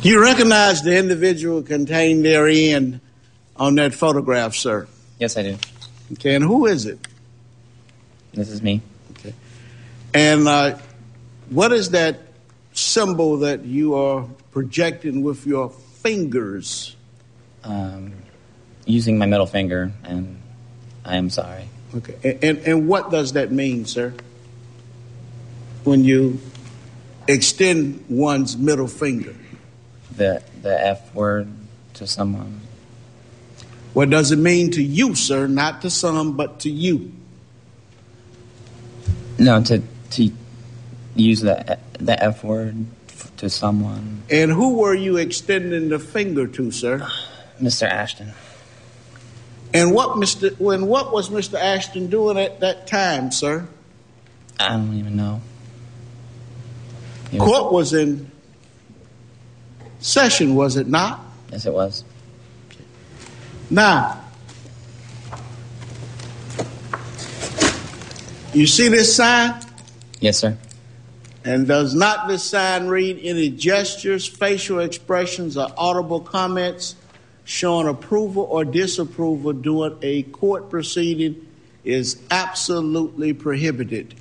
You recognize the individual contained therein on that photograph, sir? Yes, I do. Okay, and who is it? This is me. Okay. And what is that symbol that you are projecting with your fingers? Using my middle finger, and I am sorry. Okay, and what does that mean, sir? When you extend one's middle finger? The F word to someone. What does it mean to you, sir? Not to some, but to you. No, to use the F word to someone. And who were you extending the finger to, sir? Mr. Ashton. And what was Mr. Ashton doing at that time, sir? I don't even know. Court was in session, was it not? Yes, it was. Now, you see this sign? Yes, sir. And does not this sign read any gestures, facial expressions, or audible comments showing approval or disapproval during a court proceeding is absolutely prohibited?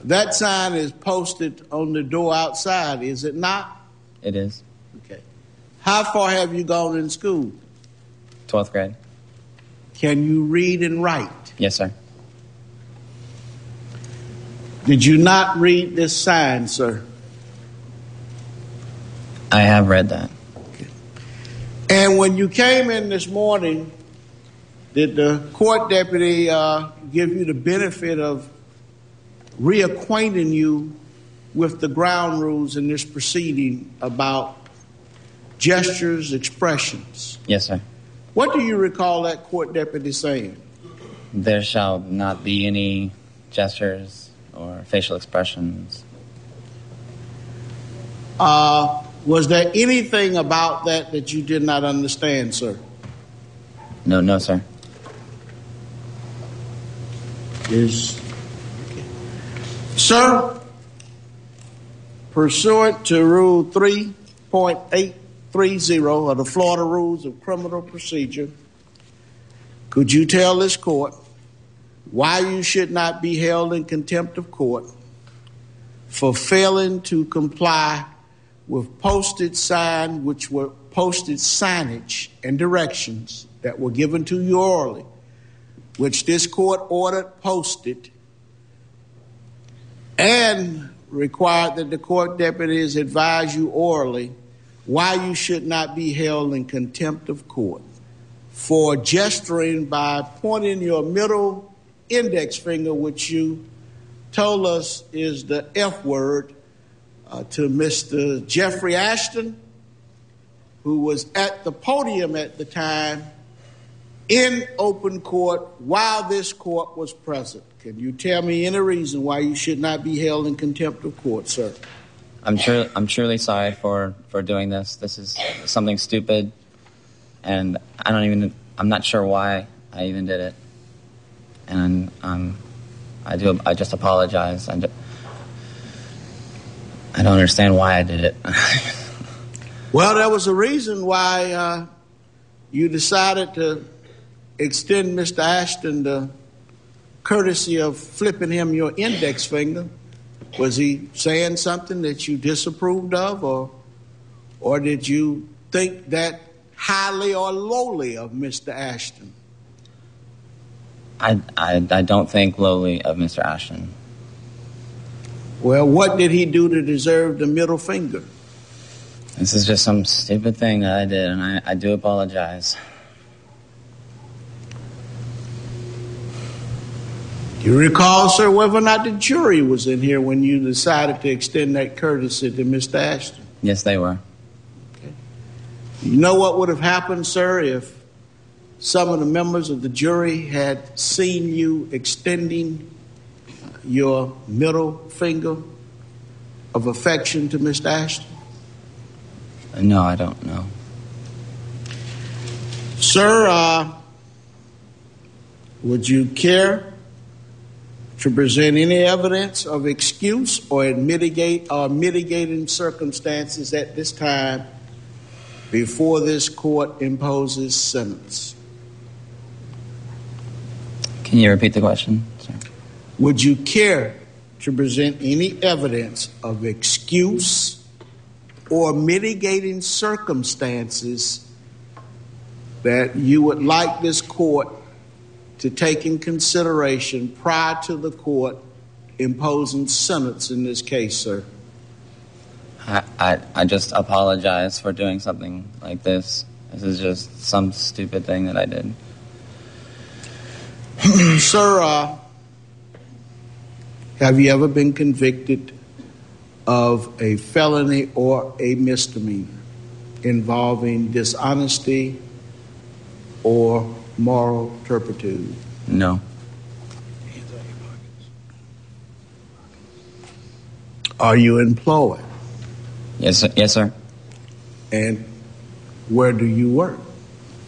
That sign is posted on the door outside, is it not? It is. Okay. How far have you gone in school? 12th grade. Can you read and write? Yes, sir. Did you not read this sign, sir? I have read that. Okay. And when you came in this morning, did the court deputy give you the benefit of reacquainting you with the ground rules in this proceeding about gestures, expressions? Yes, sir. What do you recall that court deputy saying? There shall not be any gestures or facial expressions. Was there anything about that you did not understand, sir? No, sir. Sir, pursuant to Rule 3.830 of the Florida Rules of Criminal Procedure, could you tell this court why you should not be held in contempt of court for failing to comply with posted signage and directions that were given to you orally, which this court ordered posted, and required that the court deputies advise you orally why you should not be held in contempt of court for gesturing by pointing your middle index finger, which you told us is the F word, to Mr. Jeffrey Ashton, who was at the podium at the time in open court while this court was present. Can you tell me any reason why you should not be held in contempt of court, sir? I'm truly sorry for doing this. This is something stupid, and I'm not sure why I even did it. And I just apologize. I don't understand why I did it. Well, there was a reason why you decided to extend Mr. Ashton the courtesy of flipping him your index finger. Was he saying something that you disapproved of, or did you think that highly or lowly of Mr. Ashton? I don't think lowly of Mr. Ashton. Well, what did he do to deserve the middle finger? This is just some stupid thing that I did, and I do apologize. Do you recall, sir, whether or not the jury was in here when you decided to extend that courtesy to Mr. Ashton? Yes, they were. Okay. You know what would have happened, sir, if some of the members of the jury had seen you extending your middle finger of affection to Mr. Ashton? No, I don't know. Sir, would you care to present any evidence of excuse or mitigating circumstances at this time before this court imposes sentence? Can you repeat the question, sir? Would you care to present any evidence of excuse or mitigating circumstances that you would like this court to take in consideration prior to the court imposing sentence in this case, sir? I just apologize for doing something like this. This is just some stupid thing that I did. Sir, have you ever been convicted of a felony or a misdemeanor involving dishonesty or moral turpitude? No. Are you employed? Yes, sir. Yes, sir. And where do you work?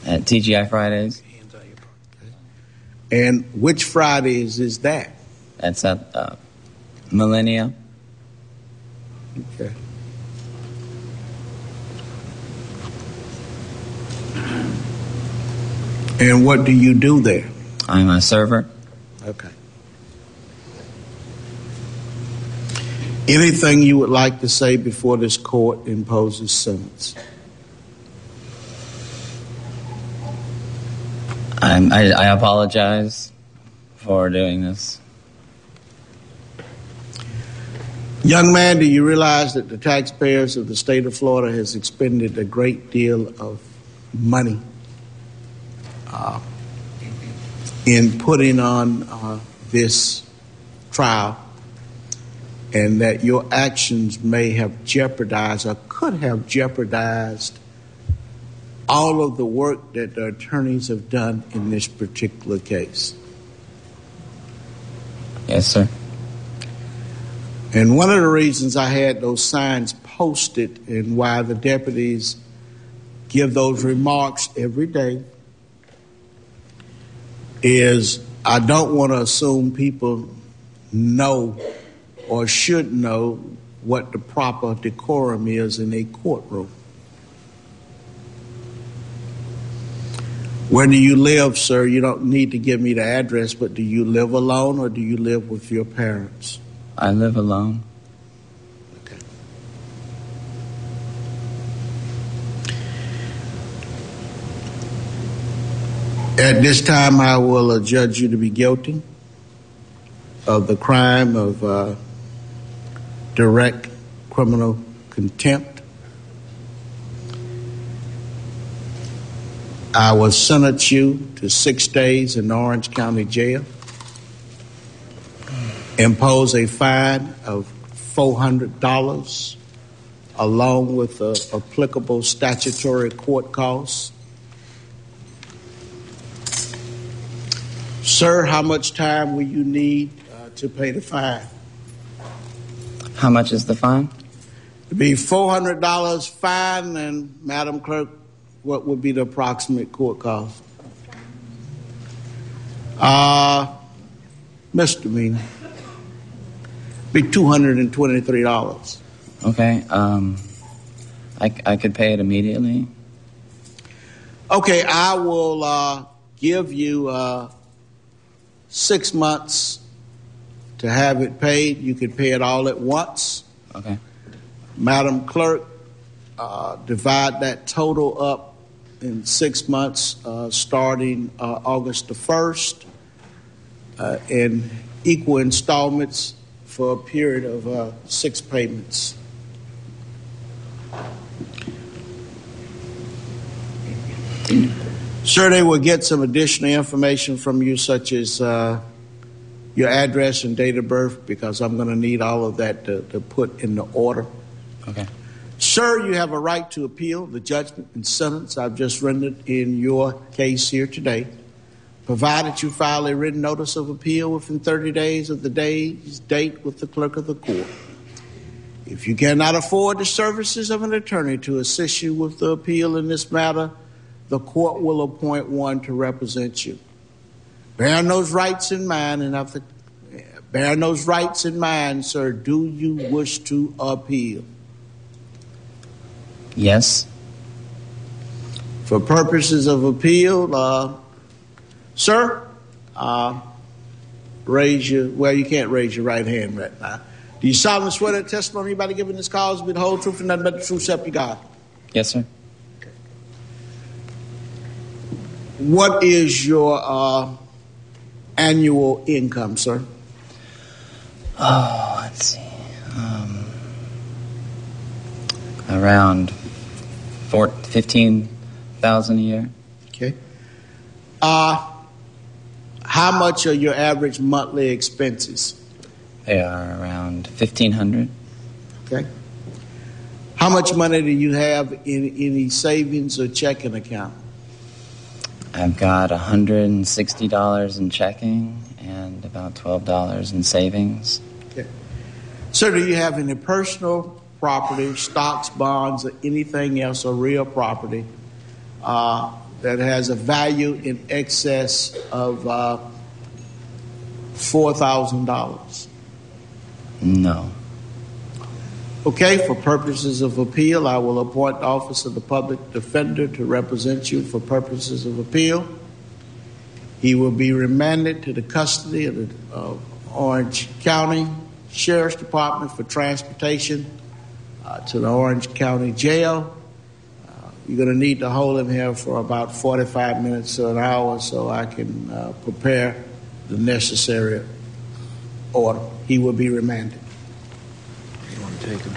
At TGI Fridays. And which Fridays is that? That's at Millennia. Okay. And what do you do there? I'm a server. Okay. Anything you would like to say before this court imposes sentence? I apologize for doing this. Young man, do you realize that the taxpayers of the state of Florida has expended a great deal of money in putting on this trial, and that your actions may have jeopardized or could have jeopardized all of the work that the attorneys have done in this particular case? Yes, sir. And one of the reasons I had those signs posted and why the deputies give those remarks every day is I don't want to assume people know or should know what the proper decorum is in a courtroom. Where do you live, sir? You don't need to give me the address, but do you live alone or do you live with your parents? I live alone. Okay. At this time, I will adjudge you to be guilty of the crime of direct criminal contempt. I will sentence you to 6 days in Orange County Jail, impose a fine of $400 along with the applicable statutory court costs. Sir, how much time will you need to pay the fine? How much is the fine? It'd be $400 fine, and Madam Clerk, what would be the approximate court cost? Misdemeanor. Be $223. Okay. I could pay it immediately. Okay, I will give you 6 months to have it paid. You could pay it all at once. Okay. Madam Clerk, divide that total up in 6 months, starting August the 1st, in equal installments for a period of 6 payments. Sir, they will get some additional information from you, such as your address and date of birth, because I'm going to need all of that to put in the order. Okay. Sir, you have a right to appeal the judgment and sentence I've just rendered in your case here today, provided you file a written notice of appeal within 30 days of the day's date with the clerk of the court. If you cannot afford the services of an attorney to assist you with the appeal in this matter, the court will appoint one to represent you. Bearing those rights in mind, sir, do you wish to appeal? Yes. For purposes of appeal, sir, you can't raise your right hand right now. Do you solemnly swear that testimony anybody giving this cause will be the whole truth and nothing but the truth, self you God? Yes, sir. Okay. What is your annual income, sir? Oh, let's see. Around 15,000 a year. Okay. How much are your average monthly expenses? They are around 1,500. Okay. How much money do you have in any savings or checking account? I've got $160 in checking and about $12 in savings. Okay. Sir, do you have any personal property, stocks, bonds, or anything else, or real property that has a value in excess of $4,000? No. Okay, for purposes of appeal, I will appoint the office of the public defender to represent you for purposes of appeal. He will be remanded to the custody of the Orange County Sheriff's Department for transportation to the Orange County Jail. You're going to need to hold him here for about 45 minutes to an hour so I can prepare the necessary order. He will be remanded. You want to take him?